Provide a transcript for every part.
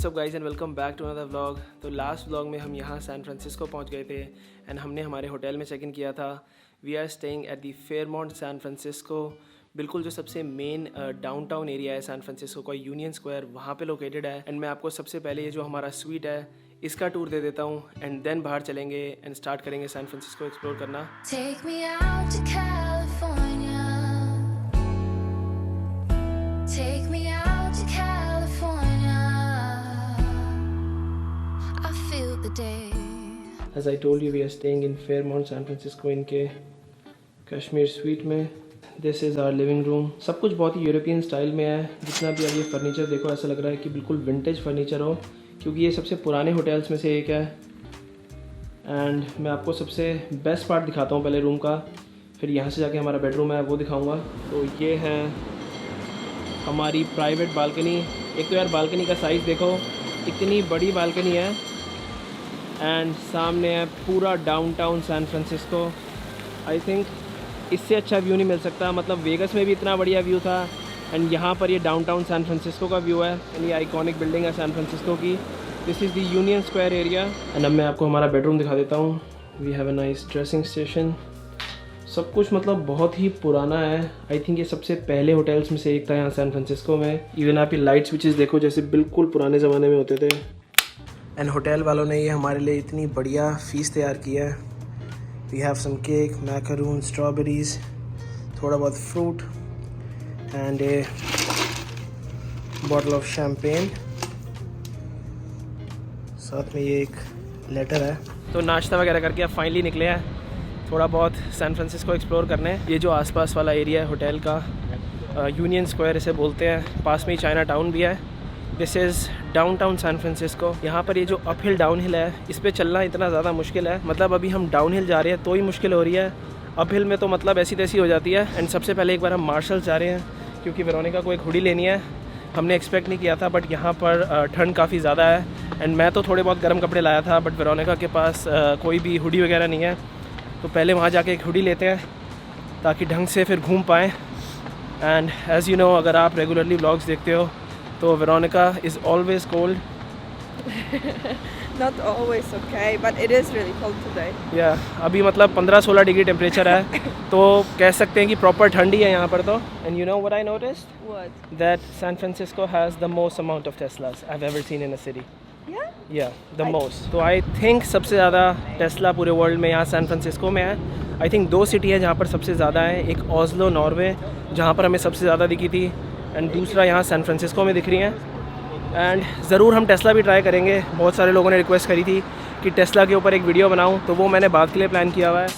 What's up guys and welcome back to another vlog. तो last vlog में हम यहाँ सैन फ्रांसिस्को पहुँच गए थे एंड हमने हमारे होटल में चेक इन किया था। We are staying at the Fairmont San Francisco, बिल्कुल जो सबसे मेन डाउनटाउन एरिया है सैन फ्रांसिस्को का, यूनियन स्क्वायर, वहाँ पे लोकेटेड है। एंड मैं आपको सबसे पहले ये जो हमारा स्वीट है इसका टूर दे देता हूँ एंड देन बाहर चलेंगे एंड स्टार्ट करेंगे सैन फ्रांसिस्को एक्सप्लोर करना। Take me out to California. Take me out to California. I feel the day. As I told you, we are staying in Fairmont, San Francisco, इनके Kashmir suite में। This is our living room. सब कुछ बहुत ही European style में है। जितना भी अब ये फर्नीचर देखो ऐसा लग रहा है कि बिल्कुल विंटेज फर्नीचर हो, क्योंकि ये सबसे पुराने होटल्स में से एक है। एंड मैं आपको सबसे बेस्ट पार्ट दिखाता हूँ पहले रूम का, फिर यहाँ से जाके हमारा बेडरूम है वो दिखाऊँगा। तो ये है हमारी प्राइवेट बालकनी। एक तो यार बालकनी का साइज़ देखो, इतनी बड़ी बालकनी है। एंड सामने है पूरा downtown San Francisco. I think इससे अच्छा व्यू नहीं मिल सकता। मतलब वेगस में भी इतना बढ़िया व्यू था एंड यहाँ पर ये डाउनटाउन सैन फ्रांसिस्को का व्यू है। एंड ये आइकॉनिक बिल्डिंग है सैन फ्रांसिस्को की। This is the Union Square area. And अब मैं आपको हमारा बेडरूम दिखा देता हूँ। We have a nice dressing station. सब कुछ मतलब बहुत ही पुराना है। आई थिंक ये सबसे पहले होटल्स में से एक था यहाँ सैन फ्रांसिस्को में। इवन आप ये लाइट स्विचेस देखो जैसे बिल्कुल पुराने ज़माने में होते थे। एंड होटल वालों ने ये हमारे लिए इतनी बढ़िया फीस तैयार की है। We have some cake, macaroons, strawberries, थोड़ा बहुत fruit and a bottle of champagne. साथ में ये एक लेटर है। तो नाश्ता वगैरह करके अब फाइनली निकले हैं थोड़ा बहुत सैन फ्रांसिस्को एक्सप्लोर करने। ये जो आसपास वाला एरिया है होटल का, यूनियन स्क्वायर इसे बोलते हैं। पास में ही चाइना टाउन भी है। This is downtown San Francisco. यहाँ पर ये जो अप हिल डाउन हिल है इस पर चलना इतना ज़्यादा मुश्किल है। मतलब अभी हम डाउन हिल जा रहे हैं तो ही मुश्किल हो रही है, अप हिल में तो मतलब ऐसी तैसी हो जाती है। एंड सबसे पहले एक बार हम मार्शल जा रहे हैं क्योंकि वेरोनिका को एक हुडी लेनी है। हमने एक्सपेक्ट नहीं किया था बट यहाँ पर ठंड काफ़ी ज़्यादा है। एंड मैं तो थोड़े बहुत गर्म कपड़े लाया था बट वेरोनिका के पास कोई भी हुडी वगैरह नहीं है। तो पहले वहाँ जाके एक हुडी लेते हैं ताकि ढंग से फिर घूम पाएँ। एंड एज़ यू नो, अगर आप रेगुलरली व्लॉग्स देखते हो तो Veronica is always cold. Not always okay, but it is really cold today. या अभी मतलब 15-16 डिग्री टेम्परेचर है तो कह सकते हैं कि प्रॉपर ठंडी है यहाँ पर तो। And you know what I noticed? What? That San Francisco has the most amount of Teslas I've ever seen in a city. Yeah? Yeah, the most. तो आई थिंक सबसे ज़्यादा टेस्ला पूरे वर्ल्ड में यहाँ सैन फ्रांसिस्को में है। I think 2 city है जहाँ पर सबसे ज़्यादा है। एक ओस्लो नॉर्वे जहाँ पर हमें सबसे ज़्यादा दिखी थी एंड दूसरा यहाँ सैन फ्रांसिस्को में दिख रही हैं। एंड ज़रूर हम टेस्ला भी ट्राई करेंगे। बहुत सारे लोगों ने रिक्वेस्ट करी थी कि टेस्ला के ऊपर एक वीडियो बनाऊं, तो वो मैंने बाद के लिए प्लान किया हुआ है।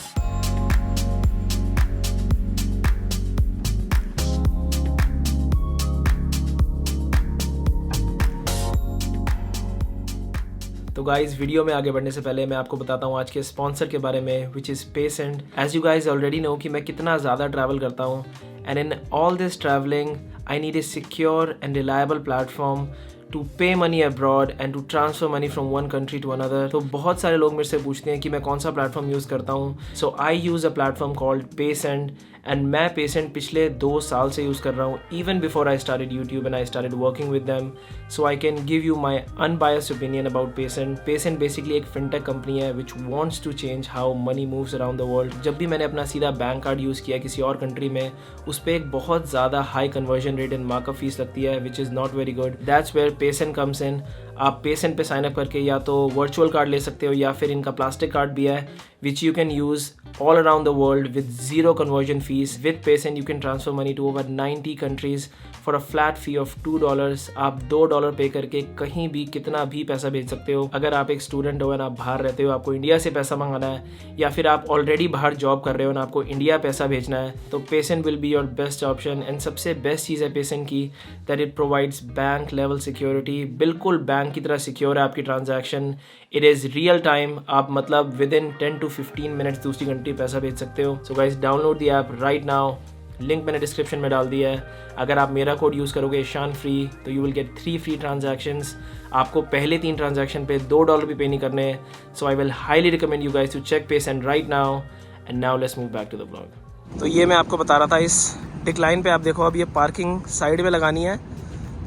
तो गाइज़, वीडियो में आगे बढ़ने से पहले मैं आपको बताता हूँ आज के स्पॉन्सर के बारे में, which is Paysend. As you guys already know कि मैं कितना ज़्यादा ट्रैवल करता हूँ and in all this travelling I need a secure and reliable platform to pay money abroad and to transfer money from one country to another। तो बहुत सारे लोग मेरे से पूछते हैं कि मैं कौन सा प्लेटफॉर्म यूज़ करता हूँ। So I use a platform called Paysend and मैं पेसेंट पिछले 2 साल से यूज़ कर रहा हूँ, even before I started YouTube and I started working with them. So I can give you my unbiased opinion about Paysend. Paysend basically एक fintech company है which wants to change how money moves around the world. जब भी मैंने अपना सीधा bank card use किया किसी और कंट्री में, उस पर एक बहुत ज़्यादा high conversion rate and markup fees लगती है which is not very good. That's where Paysend comes in. आप पेसेंट पे साइन अप करके या तो वर्चुअल कार्ड ले सकते हो या फिर इनका प्लास्टिक कार्ड भी है which you can use all around the world with zero conversion fees. With Paysend you can transfer money to over 90 countries for a flat fee of $2। आप $2 पे करके कहीं भी कितना भी पैसा भेज सकते हो। अगर आप एक स्टूडेंट हो ना, आप बाहर रहते हो, आपको इंडिया से पैसा मंगाना है, या फिर आप ऑलरेडी बाहर जॉब कर रहे हो ना, आपको इंडिया पैसा भेजना है, तो Paysend will be your best option। And सबसे बेस्ट चीज़ है Paysend की that it provides bank level security. बिल्कुल बैंक की तरह सिक्योर है आपकी transaction. It is real time. आप मतलब विद इन 10 to 15 मिनट्स दूसरी कंट्री पैसा भेज सकते हो। So guys, download the app right now. Link मैंने डिस्क्रिप्शन में डाल दिया है। अगर आप मेरा कोड यूज़ करोगे ईशान फ्री तो you will get 3 free transactions. आपको पहले 3 ट्रांजैक्शन पे $2 भी पे नहीं करने। So I will highly recommend you guys to check Paysend right now. And now let's move back to the blog. तो ये मैं आपको बता रहा था, इस डिक्लाइन पे आप देखो, अब ये पार्किंग साइड में लगानी है।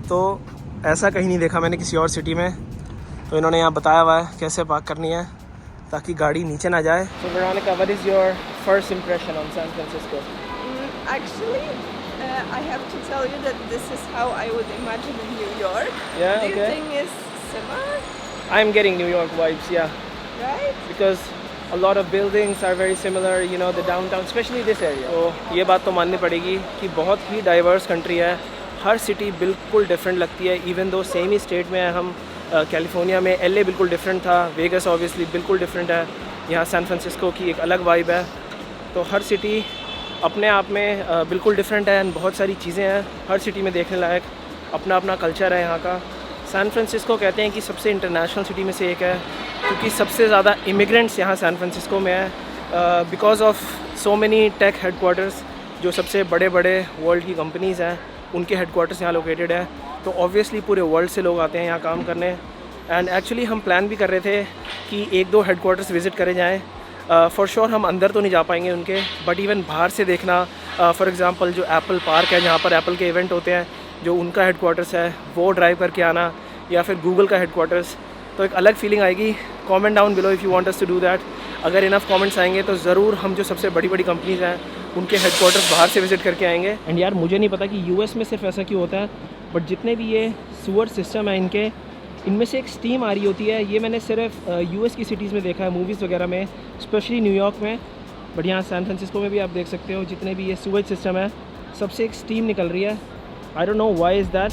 तो ऐसा कहीं नहीं देखा मैंने किसी और सिटी में, तो इन्होंने यहाँ बताया हुआ है कैसे पार्क करनी है ताकि गाड़ी नीचे ना जाए। So Veronica, what is your first impression on San Francisco? Actually, I have to tell you that this is how I would imagine in New York. Yeah, Do you okay. think it's similar? I'm getting New York vibes, yeah, Right? because a lot of buildings are very similar, you know, the downtown, especially this area. तो ये बात तो माननी पड़ेगी कि बहुत ही diverse country है, हर city बिल्कुल डिफरेंट लगती है। इवन दो सेम ही स्टेट में है हम, कैलिफोर्निया में LA बिल्कुल डिफरेंट था, वेगस ऑब्वियसली बिल्कुल डिफरेंट है, यहाँ सैन फ्रांसिस्को की एक अलग वाइब है। तो हर सिटी अपने आप में बिल्कुल डिफरेंट है, बहुत सारी चीज़ें हैं हर सिटी में देखने लायक, अपना अपना कल्चर है यहाँ का। सैन फ्रांसिस्को कहते हैं कि सबसे इंटरनेशनल सिटी में से एक है, क्योंकि सबसे ज़्यादा इमिग्रेंट्स यहाँ सैन फ्रांसिस्को में है because of so many tech headquarters. जो सबसे बड़े बड़े वर्ल्ड की कंपनीज़ हैं उनके हेडक्वार्टर्स यहाँ लोकेटेड है, तो ऑब्वियसली पूरे वर्ल्ड से लोग आते हैं यहाँ काम करने। एंड एक्चुअली हम प्लान भी कर रहे थे कि 1-2 हेडक्वार्टर्स विज़िट करे जाएँ। फॉर श्योर हम अंदर तो नहीं जा पाएंगे उनके, बट इवन बाहर से देखना, फॉर एग्ज़ाम्पल जो एप्पल पार्क है जहाँ पर एप्पल के इवेंट होते हैं, जो उनका हेडक्वार्टर्स है वो ड्राइव करके आना, या फिर गूगल का हेडक्वार्टर्स, तो एक अलग फीलिंग आएगी। Comment down below if you want us to do that. अगर इनफ कमेंट्स आएंगे तो ज़रूर हम जो सबसे बड़ी बड़ी कंपनीज़ हैं उनके हेडक्वार्टर्स बाहर से विज़िट करके आएंगे। एंड यार मुझे नहीं पता कि US में सिर्फ ऐसा क्यों होता है, बट जितने भी ये सूअर सिस्टम है इनके, इनमें से एक स्टीम आ रही होती है। ये मैंने सिर्फ US की सिटीज़ में देखा है, मूवीज़ वगैरह में, स्पेशली न्यूयॉर्क में, बट यहाँ सैन फ्रांसिस्को में भी आप देख सकते हो जितने भी ये सूएज सिस्टम है सबसे एक स्टीम निकल रही है। I don't know why is that.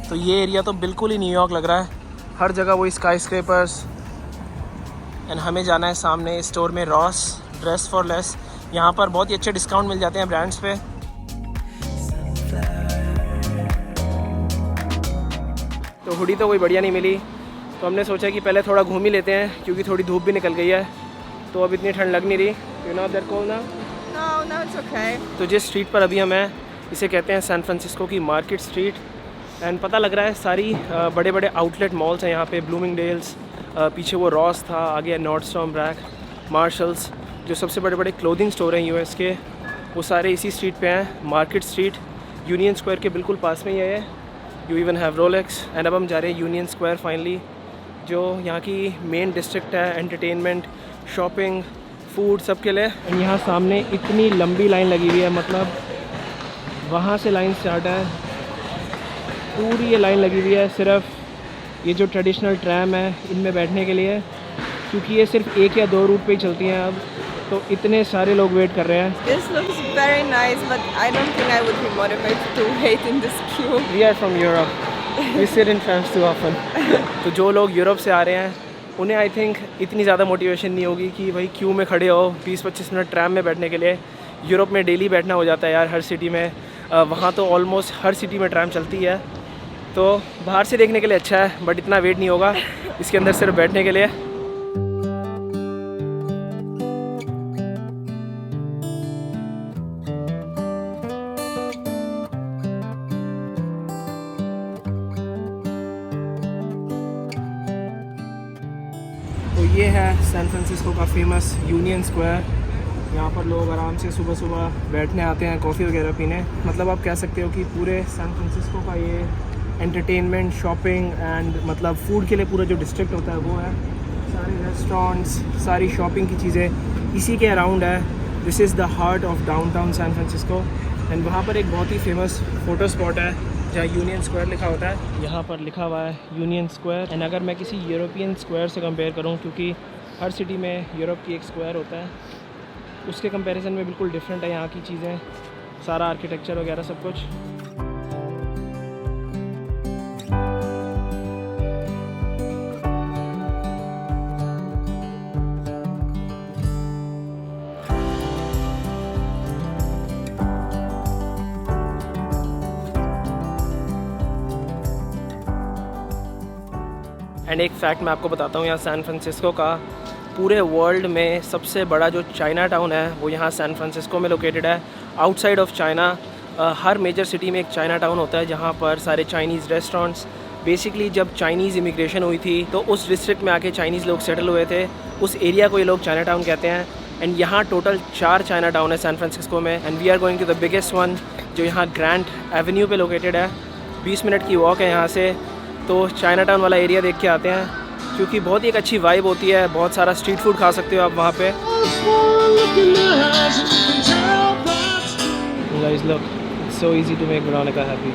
तो ये एरिया तो बिल्कुल ही न्यूयॉर्क लग रहा है, हर जगह वो स्काई स्क्रेपर्स। एंड हमें जाना है सामने स्टोर में, रॉस ड्रेस फॉर लेस। यहाँ पर बहुत ही अच्छे डिस्काउंट मिल जाते हैं ब्रांड्स पे। तो हुडी तो कोई बढ़िया नहीं मिली, तो हमने सोचा कि पहले थोड़ा घूम ही लेते हैं, क्योंकि थोड़ी धूप भी निकल गई है, तो अब इतनी ठंड लग नहीं रही। You know that cold now? No, it's okay. तो जिस स्ट्रीट पर अभी हम हैं इसे कहते हैं सैन फ्रांसिस्को की मार्केट स्ट्रीट। एंड पता लग रहा है सारी बड़े बड़े आउटलेट मॉल्स हैं यहाँ पे, ब्लूमिंगडेल्स, पीछे वो रॉस था, आगे नॉर्डस्टॉर्म रैक, मार्शल्स, जो सबसे बड़े बड़े क्लोथिंग स्टोर हैं US के, वो सारे इसी स्ट्रीट पे हैं, मार्केट स्ट्रीट। यूनियन स्क्वायर के बिल्कुल पास में ही है, you even have Rolex. And अब हम जा रहे हैं यूनियन स्क्वायर फाइनली, जो यहाँ की मेन डिस्ट्रिक्ट है एंटरटेनमेंट, शॉपिंग, फूड सब के लिए। एंड यहाँ सामने इतनी लंबी लाइन लगी हुई है, मतलब वहाँ से लाइन स्टार्ट है, पूरी ये लाइन लगी हुई है सिर्फ ये जो ट्रेडिशनल ट्रैम है इनमें बैठने के लिए, क्योंकि ये सिर्फ 1 या 2 रूट पे ही चलती हैं अब, तो इतने सारे लोग वेट कर रहे हैं। This looks very nice, but I don't think I would be motivated to wait in this queue. We are from Europe. We sit in trams too often. तो जो लोग यूरोप से आ रहे हैं उन्हें आई थिंक इतनी ज़्यादा मोटिवेशन नहीं होगी कि भाई क्यू में खड़े हो 20-25 मिनट ट्रैम में बैठने के लिए। यूरोप में डेली बैठना हो जाता है यार, हर सिटी में। वहाँ तो ऑलमोस्ट हर सिटी में ट्रैम चलती है, तो बाहर से देखने के लिए अच्छा है, बट इतना वेट नहीं होगा इसके अंदर सिर्फ बैठने के लिए। तो ये है सैन फ्रांसिस्को का फेमस यूनियन स्क्वायर। यहाँ पर लोग आराम से सुबह सुबह बैठने आते हैं, कॉफ़ी वगैरह पीने। मतलब आप कह सकते हो कि पूरे सैन फ्रांसिस्को का ये एंटरटेनमेंट, शॉपिंग एंड मतलब फूड के लिए पूरा जो डिस्ट्रिक्ट होता है वो है। सारे रेस्टोरेंट्स, सारी शॉपिंग की चीज़ें इसी के अराउंड है। This is the heart of downtown San Francisco. And वहाँ पर एक बहुत ही फेमस फ़ोटो स्पॉट है जहाँ यूनियन स्क्वायर लिखा होता है। यहाँ पर लिखा हुआ है यूनियन स्क्वायर। एंड अगर मैं किसी यूरोपियन स्क्वायर से कंपेयर करूँ, क्योंकि हर सिटी में यूरोप की एक स्क्वायर होता है, उसके कंपैरिजन में बिल्कुल डिफरेंट है यहाँ की चीज़ें, सारा आर्किटेक्चर वगैरह सब कुछ। एंड एक फैक्ट मैं आपको बताता हूँ यहाँ सैन फ्रांसिस्को का, पूरे वर्ल्ड में सबसे बड़ा जो चाइना टाउन है वो यहाँ सैन फ्रांसिस्को में लोकेटेड है। आउटसाइड ऑफ चाइना हर मेजर सिटी में एक चाइना टाउन होता है जहाँ पर सारे चाइनीज़ रेस्टोरेंट्स, बेसिकली जब चाइनीज़ इमिग्रेशन हुई थी तो उस डिस्ट्रिक्ट में आके चाइनीज़ लोग सेटल हुए थे, उस एरिया को ये लोग चाइना टाउन कहते हैं। एंड यहाँ टोटल 4 चाइना टाउन है सैन फ्रांसिस्को में, and we are going to the biggest one जो यहाँ ग्रैंड एवेन्यू पे लोकेटेड है। 20 मिनट की वॉक है यहाँ से, तो चाइना टाउन वाला एरिया देख के आते हैं क्योंकि बहुत ही एक अच्छी वाइब होती है। बहुत सारा स्ट्रीट फूड खा सकते हो आप वहाँ पे। Guys, look, it's so easy to make Veronica happy.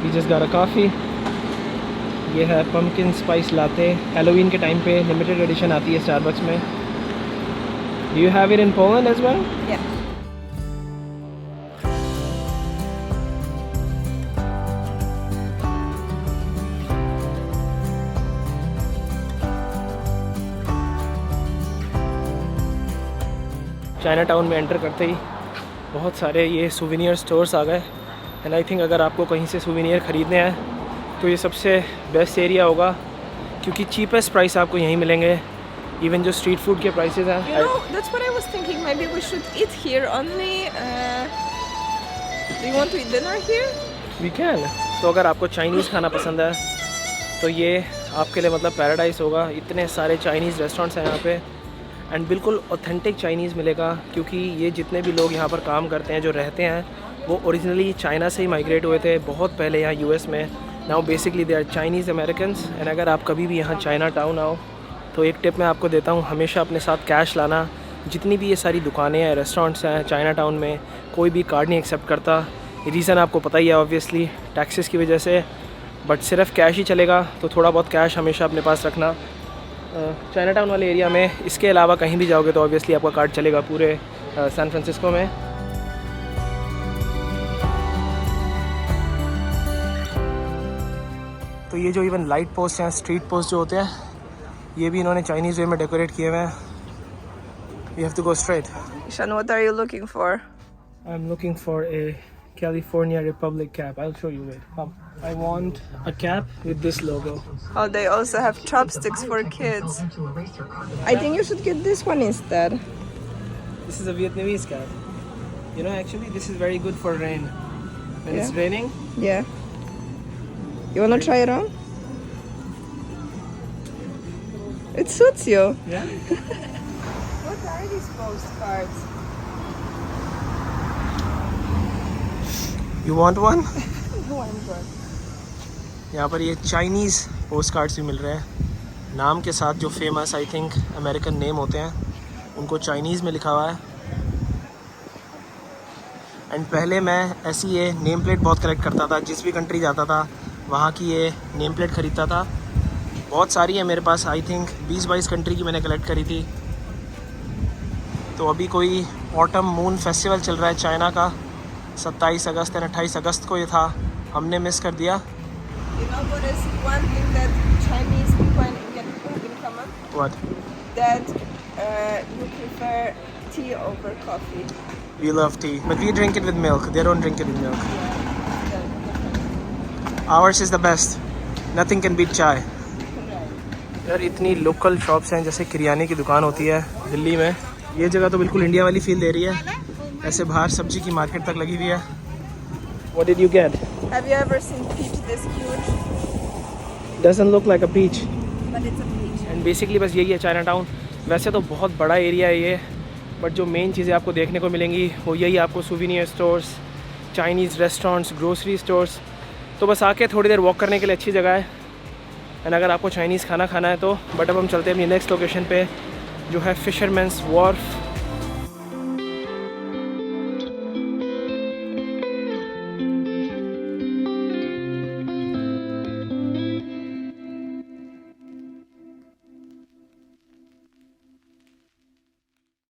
We just got a coffee. ये है pumpkin spice latte. Halloween के टाइम पे limited edition आती है Starbucks में. Do you have it in Poland as well? Yeah. China town में enter करते ही बहुत सारे ये सूवेनियर स्टोर्स आ गए, एंड आई थिंक अगर आपको कहीं से सूवेनियर ख़रीदने हैं तो ये सबसे बेस्ट एरिया होगा क्योंकि चीपेस्ट प्राइस आपको यहीं मिलेंगे। इवन जो स्ट्रीट फूड के प्राइसेस हैं, You know, that's what I was thinking. Maybe we should eat here only. Do you want to eat dinner here? We can. तो अगर आपको चाइनीज़ खाना पसंद है तो ये आपके लिए मतलब पैराडाइज होगा। इतने सारे चाइनीज़ रेस्टोरेंट्स हैं यहाँ पे, एंड बिल्कुल ऑथेंटिक चाइनीज़ मिलेगा क्योंकि ये जितने भी लोग यहाँ पर काम करते हैं, जो रहते हैं, वो ओरिजिनली चाइना से ही माइग्रेट हुए थे बहुत पहले यहाँ यूएस में। Now basically they are Chinese Americans. And अगर आप कभी भी यहाँ चाइना टाउन आओ तो एक टिप मैं आपको देता हूँ, हमेशा अपने साथ कैश लाना। जितनी भी ये सारी दुकानें हैं, रेस्टोरेंट्स हैं चाइना टाउन में, कोई भी कार्ड नहीं एक्सेप्ट करता। रीज़न आपको पता ही है ऑब्वियसली, टैक्सेस की वजह से, बट सिर्फ कैश ही चलेगा। तो थोड़ा बहुत कैश हमेशा अपने पास रखना चाइना टाउन वाले एरिया में। इसके अलावा कहीं भी जाओगे तो ऑब्वियसली आपका कार्ड चलेगा पूरे सैन फ्रांसिस्को में। तो ये जो इवन लाइट पोस्ट हैं, स्ट्रीट पोस्ट जो होते हैं, ये भी इन्होंने चाइनीज़ वे में डेकोरेट किए हुए हैं। We have to go straight. Ishan, what are you looking for? I am looking for a California Republic cap. I'll show you. Wait, come. I want a cap with this logo. Oh, they also have chopsticks for kids. I think you should get this one instead. This is a Vietnamese cap. You know, actually, this is very good for rain. When it's Yeah. raining, Yeah. You wanna try it on? It suits you. yeah. What are these postcards? You want one? No, I'm good. यहाँ पर ये Chinese post cards भी मिल रहे हैं, नाम के साथ जो famous I think American name होते हैं उनको चाइनीज़ में लिखा हुआ है। एंड पहले मैं ऐसी ये नेम प्लेट बहुत कलेक्ट करता था, जिस भी कंट्री जाता था वहाँ की ये नेम प्लेट ख़रीदता था। बहुत सारी है मेरे पास, आई थिंक 20-22 कंट्री की मैंने कलेक्ट करी थी। तो अभी कोई ऑटम मून फेस्टिवल चल रहा है चाइना का, 27 अगस्त और 28 अगस्त को ये था, हमने मिस कर दिया। You know what is one thing that Chinese people and Indian people have in common? What? That you prefer tea over coffee. We love tea, but we drink it with milk. They don't drink it with milk. Ours is the best. Nothing can beat chai. यार इतनी local shops हैं, जैसे किरियाने की दुकान होती है दिल्ली में, ये जगह तो बिल्कुल इंडिया वाली फील दे रही है। ऐसे बाहर सब्जी की मार्केट तक लगी हुई है। What did you get? Have you ever seen peach this huge? Doesn't look like a peach. But it's a peach. And basically बस यही है चाइना टाउन। वैसे तो बहुत बड़ा एरिया है ये, बट जो मेन चीज़ें आपको देखने को मिलेंगी वो यही, आपको सूवेनियर stores, Chinese restaurants, grocery stores. तो बस आके थोड़ी देर वॉक करने के लिए अच्छी जगह है। एंड अगर आपको चाइनीज़ खाना खाना है तो, बट अब हम चलते हैं अपनी नेक्स्ट लोकेशन पे जो है फिशरमैन्स वॉर्फ।